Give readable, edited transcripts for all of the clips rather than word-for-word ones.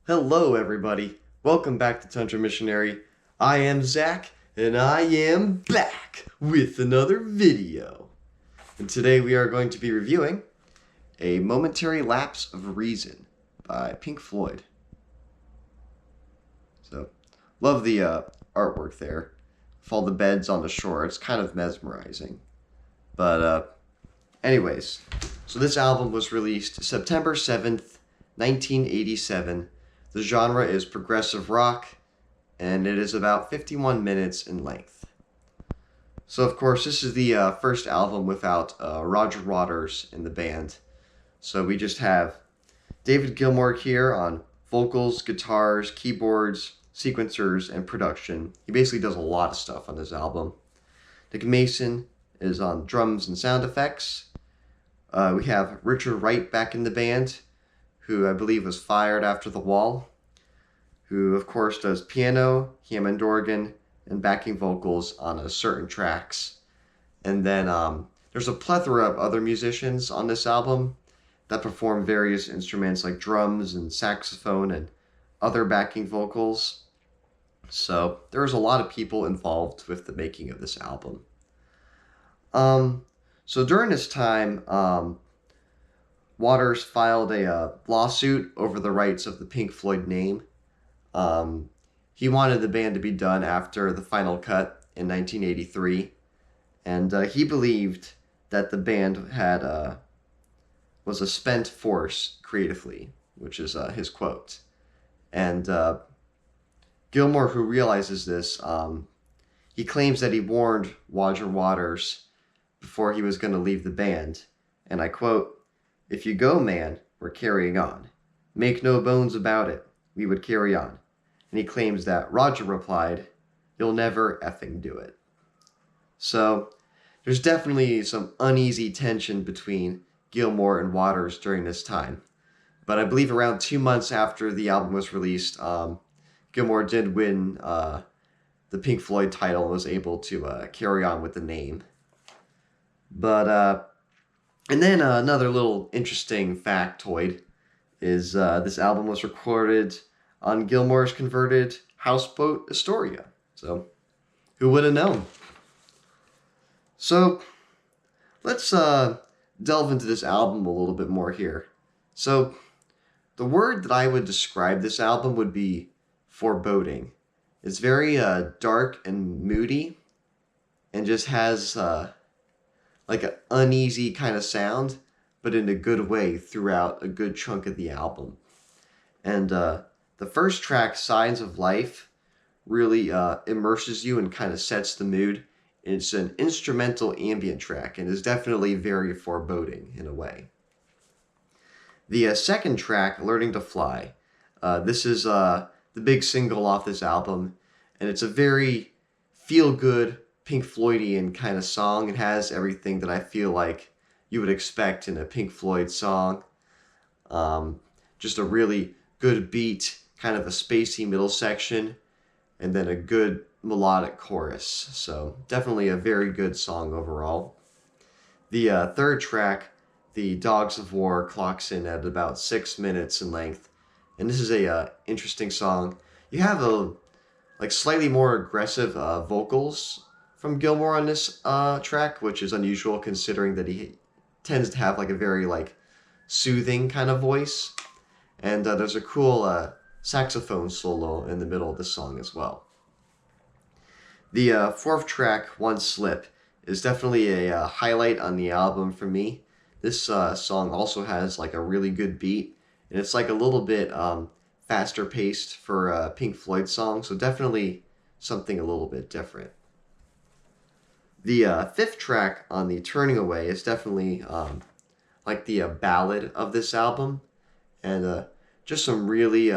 Hello, everybody. Welcome back to Tundra Missionary. I am Zach, and I am back with another video. And today we are going to be reviewing A Momentary Lapse of Reason by Pink Floyd. So, love the artwork there. With all the beds on the shore, it's kind of mesmerizing. But, anyways, so this album was released September 7th, 1987. The genre is progressive rock, and it is about 51 minutes in length. So, of course, this is the first album without Roger Waters in the band. So we just have David Gilmour here on vocals, guitars, keyboards, sequencers, and production. He basically does a lot of stuff on this album. Nick Mason is on drums and sound effects. We have Richard Wright back in the band, who I believe was fired after The Wall, who of course does piano, Hammond organ, and backing vocals on certain tracks. And then there's a plethora of other musicians on this album that perform various instruments like drums and saxophone and other backing vocals. So there's a lot of people involved with the making of this album. So during this time, Waters filed a lawsuit over the rights of the Pink Floyd name. He wanted the band to be done after the final cut in 1983, and he believed that the band was a spent force creatively, which is his quote. And Gilmour, who realizes this, he claims that he warned Roger Waters before he was going to leave the band, and I quote, "If you go, man, we're carrying on. Make no bones about it, we would carry on." And he claims that Roger replied, "You'll never effing do it." So there's definitely some uneasy tension between Gilmour and Waters during this time. But I believe around 2 months after the album was released, Gilmour did win the Pink Floyd title and was able to carry on with the name. But and then another little interesting factoid is this album was recorded on Gilmour's converted houseboat Astoria. So, who would have known? So, let's delve into this album a little bit more here. So, the word that I would describe this album would be foreboding. It's very dark and moody, and just has like an uneasy kind of sound, but in a good way throughout a good chunk of the album. And the first track, Signs of Life, really immerses you and kind of sets the mood. It's an instrumental ambient track and is definitely very foreboding in a way. The second track, Learning to Fly, this is the big single off this album, and it's a very feel-good, Pink Floydian kind of song. It has everything that I feel like you would expect in a Pink Floyd song. Just a really good beat, kind of a spacey middle section, and then a good melodic chorus. So definitely a very good song overall. The third track, The Dogs of War, clocks in at about 6 minutes in length, and this is a interesting song. You have slightly more aggressive vocals from Gilmour on this track, which is unusual considering that he tends to have like a very soothing kind of voice. And there's a cool saxophone solo in the middle of the song as well. The fourth track, One Slip, is definitely a highlight on the album for me. This song also has like a really good beat, and it's like a little bit faster paced for a Pink Floyd song, so definitely something a little bit different. The fifth track on the Turning Away is definitely like the ballad of this album, and just some really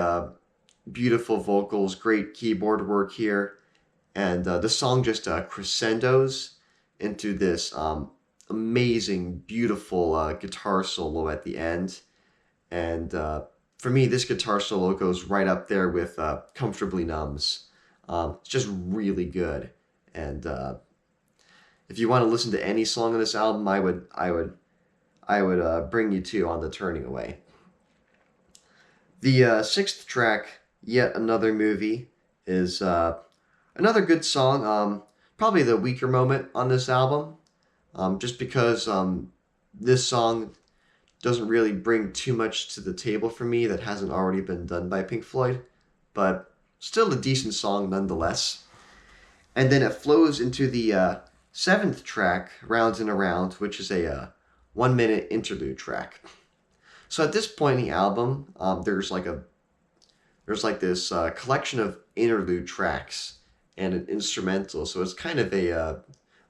beautiful vocals, great keyboard work here, and the song just crescendos into this amazing, beautiful guitar solo at the end, and for me, this guitar solo goes right up there with Comfortably Numb's. It's just really good, and if you want to listen to any song on this album, I would bring you to On the Turning Away. The sixth track, Yet Another Movie, is another good song. Probably the weaker moment on this album, just because this song doesn't really bring too much to the table for me that hasn't already been done by Pink Floyd, but still a decent song nonetheless. And then it flows into the seventh track, Rounds and Around, which is a 1 minute interlude track. So at this point in the album, there's like this collection of interlude tracks and an instrumental. So it's kind of a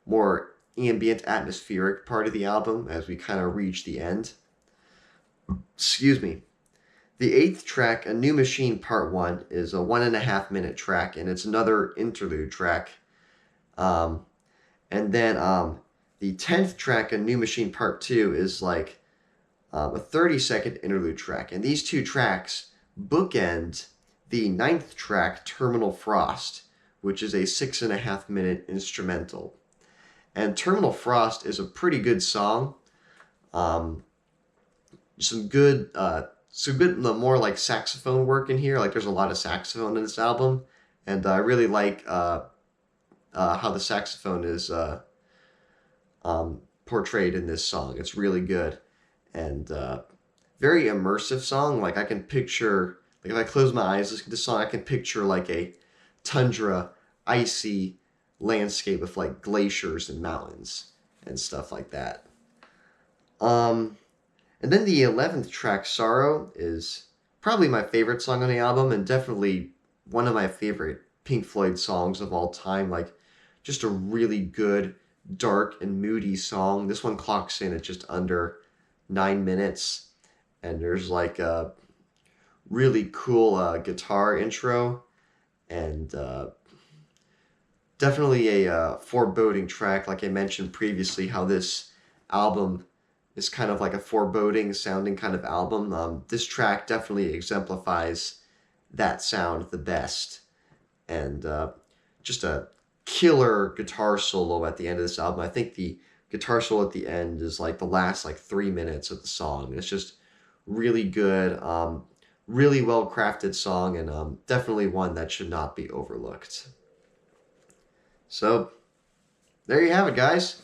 more ambient, atmospheric part of the album as we kind of reach the end. Excuse me. The eighth track, A New Machine Part 1, is a 1.5 minute track, and it's another interlude track. Um, and then the 10th track, A New Machine Part 2, is like a 30-second interlude track. And these two tracks bookend the ninth track, Terminal Frost, which is a 6.5 minute instrumental. And Terminal Frost is a pretty good song. Some good more like saxophone work in here. Like there's a lot of saxophone in this album, and I really like how the saxophone is portrayed in this song. It's really good and very immersive song. Like I can picture, like if I close my eyes listening to this song, I can picture like a tundra, icy landscape with like glaciers and mountains and stuff like that. And then the 11th track, Sorrow, is probably my favorite song on the album and definitely one of my favorite Pink Floyd songs of all time. Like, just a really good, dark, and moody song. This one clocks in at just under 9 minutes. And there's like a really cool guitar intro. And definitely a foreboding track. Like I mentioned previously, how this album is kind of like a foreboding sounding kind of album. This track definitely exemplifies that sound the best. And just a killer guitar solo at the end of this album. I think the guitar solo at the end is like the last like 3 minutes of the song. It's just really good, really well crafted song, and definitely one that should not be overlooked. So there you have it, guys.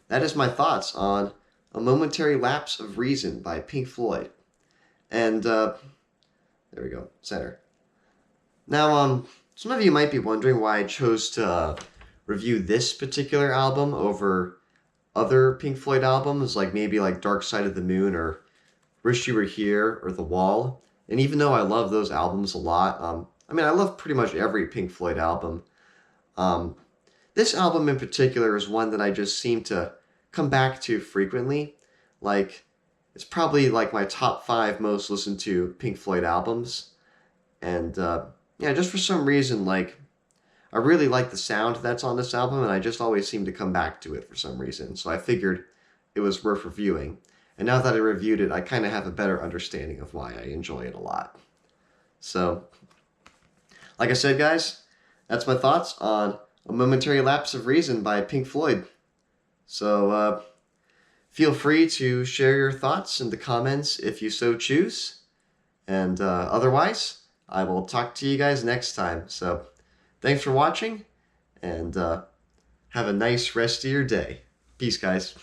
That is my thoughts on A Momentary Lapse of Reason by Pink Floyd. And there we go, center. Now, some of you might be wondering why I chose to review this particular album over other Pink Floyd albums, like maybe like Dark Side of the Moon or Wish You Were Here or The Wall. And even though I love those albums a lot, I mean, I love pretty much every Pink Floyd album. This album in particular is one that I just seem to come back to frequently. Like, it's probably like my top 5 most listened to Pink Floyd albums. And yeah, just for some reason, like, I really like the sound that's on this album, and I just always seem to come back to it for some reason. So I figured it was worth reviewing. And now that I reviewed it, I kind of have a better understanding of why I enjoy it a lot. So, like I said, guys, that's my thoughts on A Momentary Lapse of Reason by Pink Floyd. So, feel free to share your thoughts in the comments if you so choose. And otherwise, I will talk to you guys next time. So, thanks for watching, and have a nice rest of your day. Peace, guys.